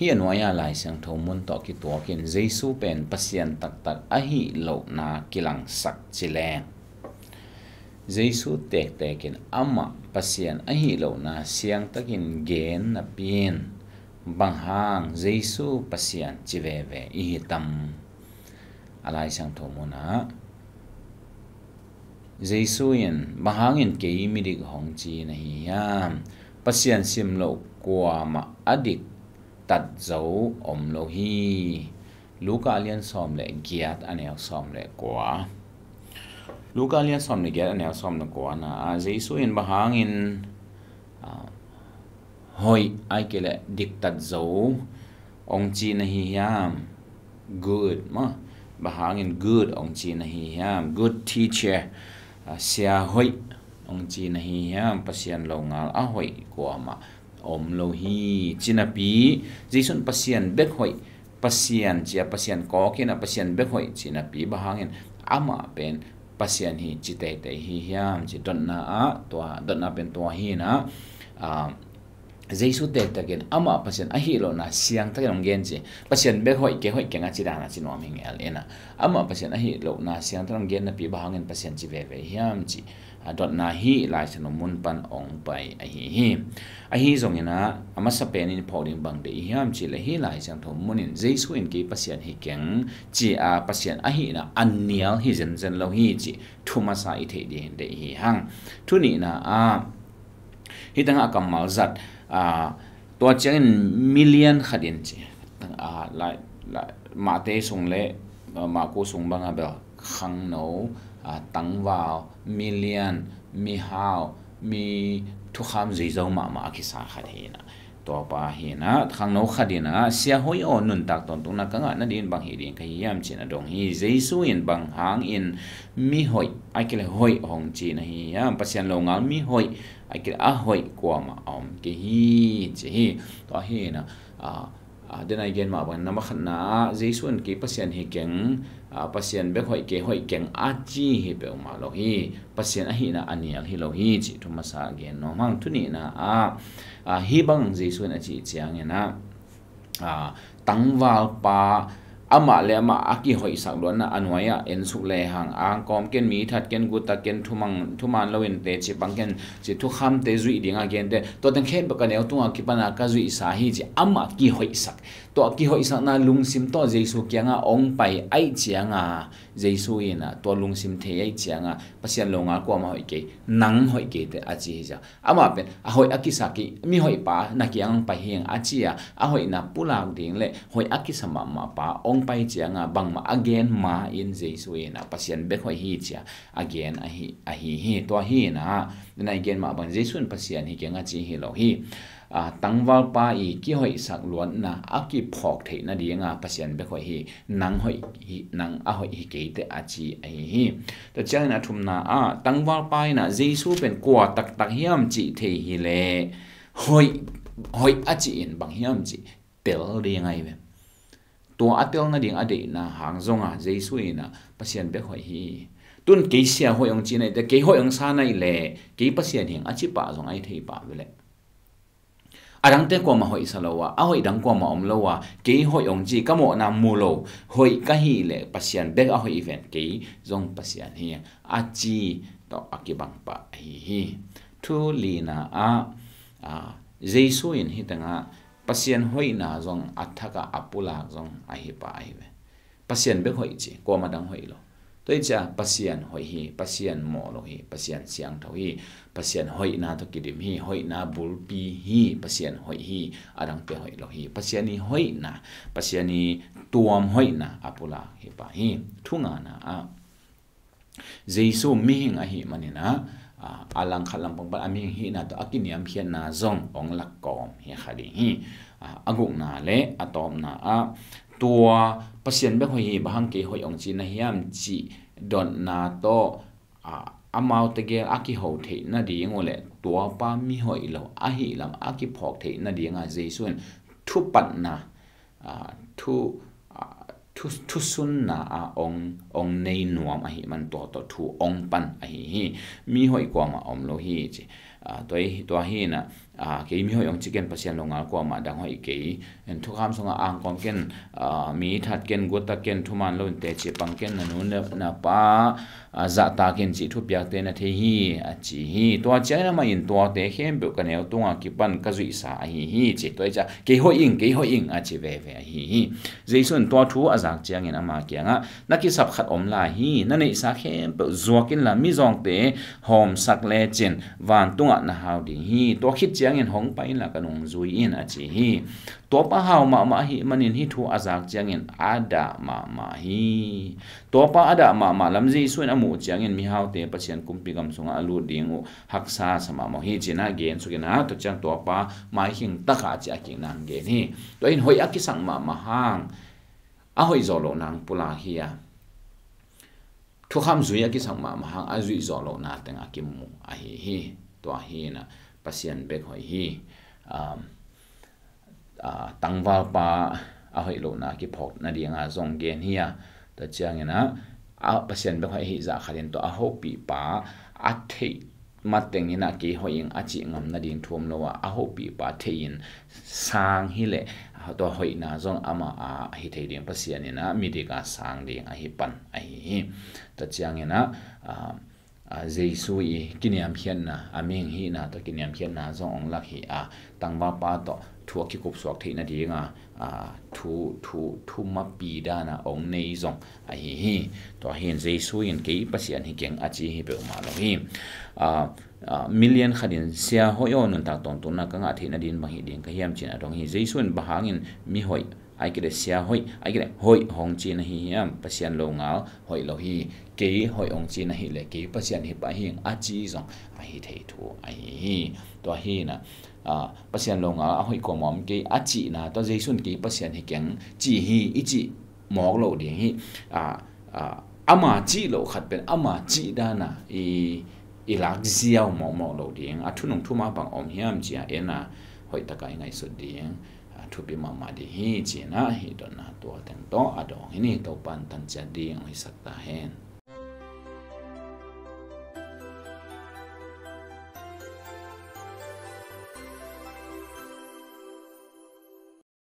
hi anwaya lai sang thomun to ki to kin Jesu pen pasien tak tak a hi lo na kilang sak chileng Jesu tek tekin ama pasien a hi lo na siang takin gen na pin bang hang Jesu pasien chive i tam alai sang thomuna Jesu in bang hangin ke midik hong chi na hi yam pasien sim lo kwa ma adik tat zo om lo hi Luka lian som le giat anel som le kwa Luka lian som le giat anel som le kwa na Jesu in bahangin hoi ai ke le dik tat zo ong chi na hi yam good ma bahangin good ong chi na hi yam good teacher sia hoi ong chi na hi yam pasien lo ngal a hoi kwa ma om lo hi chinapi Jason pasien bek hoi pasien chia pasien ko kina pasien bek hoi chinapi bahangin ama pen pasien hi chite te hi hiam chi donna a to donna pen to hi na Jesu tek takin ama pasien a hi lo na siang takin gen chi pasien bek hoi ke nga chi dana chi nom hing el ena ama pasien a hi lo na siang takin gen na pi bahangin pasien chi ve hiam chi dot na hi lai san mun pan ong pai a hi zong ina ama sa pen in pholing bang de hiam chi le hi lai sang thom munin Jesu in ki pasien hi keng chi a pasien a hi na annial hi zen lo hi chi thuma sa i the de hi hang thu ni na hi tanga kamal zat to chang million khadin chi lai ma te sung le ma ko sung banga ba khang no tang vào million mi hao mi thu kham zai zo ma ki sa khadina to pa hina khang no khadina sia hoi on nun tak ton tung na ka na din bang hi din ka yam chin adong hi Jesu in bang hang in mi hoi ai ke hoi hong chi na hi yam pasien lo ngal mi hoi ai ke a hoi kwa ma om ke hi chi hi to hi na den again ma ban na khna Jesu in ki pasien hi keng pasien be hoi keng a chi hi pe ma lo hi pasien a hi na anial hi lo hi chi thuma sa again no mang thu ni na hi bang Jesu na chi chiang ena tangwal pa ama le ama aki hoi sak don na anwaya en su le hang ang kom ken mi that ken gu ta ken thuman loin te chi bang ken chi thu kham te zui ding again te to ten khen ba kan eu tu ki pana ka zui sa hi chi ama ki hoi sak to ki hoi sak na lung sim to Jesu kyanga ong pai ai chianga Jesu ina to lung sim the ai chianga pasien longa ko ma hoi ke nang hoi ke te a chi ja ama pen a hoi aki saki mi hoi pa na kyang pa heng a chia a hoi na pulak ding le hoi aki sama ma pa ong pai chianga bang ma again ma in Jesu ina pasien be hoi hi chia again a hi to hi na na again ma bang Jesu pasien hi kenga chi hi lo hi tangwal pa i ki hoi sak luan na aki phok the na dinga pasien be hoi hi nang hoi hi nang a hoi hi ke te a chi a hi to chang na thum na tangwal pa na Jesu pen kwa tak hiam chi the hi le hoi a chi in bang hiam chi tel ri ngai ve to atel na ding ade na hang zonga Jesu ina pasien be hoi hi tun ke sia hoi ong chi nei te ke hoi ong sa nai le ke pasien hing a chi pa zong ai thei pa ve le adang te ko ma hoi salowa a hoi dang ko ma om lowa ke hoi ong ji ka mo na mu lo hoi ka hi le pasien bek a hoi event ke zong pasien hi a chi to akibang pa hi thu li na Jesu in hi tanga pasien hoi na zong athaka apula zong a hi pa ai ve pasien bek hoi chi ko ma dang hoi lo toi cha pasien hoi hi pasien mo lo hi pasien siang tho hi pasien hoi na to kidim hi hoi na bulpi hi pasien hoi hi adang te hoi lo hi pasien ni hoi na pasien ni tuam hoi na apula hi pa hi thunga na Jesu mi hing a hi manina alang khalam pang ami hi na to akiniam hian na zong ong lak kom hi khadi hi aguk na le atom na tua pasien be hoi bahang ke hoi ong chi na hiam chi don na to amau te ge aki ho the na ding ole tua pa mi hoi lo a hi lam aki phok the na ding a Jesu thu pat na thu sun na ong nei nuam a hi man to thu ong pan a hi mi hoi ko ma om lo hi chi ตัวhi na ke mi hoi ong chicken pasian longa ko ma dang hoi ke en thu kham songa ang kom ken mi that ken gota ken thuman lo te che pang ken nu na pa za ta ken chi thu pyak te na the hi a chi hi to cha na ma in to te hem bu ka ne to nga ki pan ka zui sa hi chi to cha ke hoi ing a chi ve hi jaisun to thu azak chiang in ama kyanga na ki sap khat om la hi na nei sa hem bu zuakin la mi zong te hom sak le chen van tunga na haw ding hi to khit chiang in hong pa in la kanung zui in a chi hi to pa haw ma hi manin hi thu azak chiang in ada ma hi to pa ada ma lam ji suin amu chiang in mi haw te pasian kumpi gam sunga alu ding u haksa sama mo hi china gen su gena to chang to pa mai hing taka chi aking nang gen hi to in hoi akisang ma hang a hoi zolo nang pula hi ya thu kham zui akisang ma hang a zui zolo na teng akimu a hi to hi na pasian bek hoi hi tangwal pa a hoi lo na ki phok na dinga zong gen hi ya ta chiang ina a pasian bek hoi hi za khalin to a ho pi pa a thei mateng ina ki hoing a chi ngam na din thum lowa a ho pi pa thein sang hi le to hoi na zong ama a hi thei ding pasian ina midika sang ding a hi pan a hi ta chiang ina Jesu kiniam hian na aming hi na to kiniam hian na zong ong lak hi tangba pa to thu ki kup suak theina dinga thu ma pi da na ong nei zong a hi to hin Jesu in ke pasian hi keng a chi hi pe ma lo hi million khadin sia hoyo nun ta ton tun na ka nga theina din ma hi ding ka hiam chin adong hi Jesu in bahangin mi hoi ai cái sia hoi ai cái hoi hong chi na hi am pasian lo ngal hoi lo hi ke hoi ong chi na hi le ke pasian hi pa hi a chi zong a hi thei thu ai hi to hi na pasian lo ngal a hoi ko mom ke a chi na to Jesu ke pasian hi keng chi hi i chi mok lo ding hi ama chi lo khat pen ama chi da na i lak ziaw mo lo ding a thunung thuma bang om hiam chi a ena hoi ta kai ngai su ding thupi mama di hi china hi don na to teng to adong ini to pan tan cha ding hi sakta hen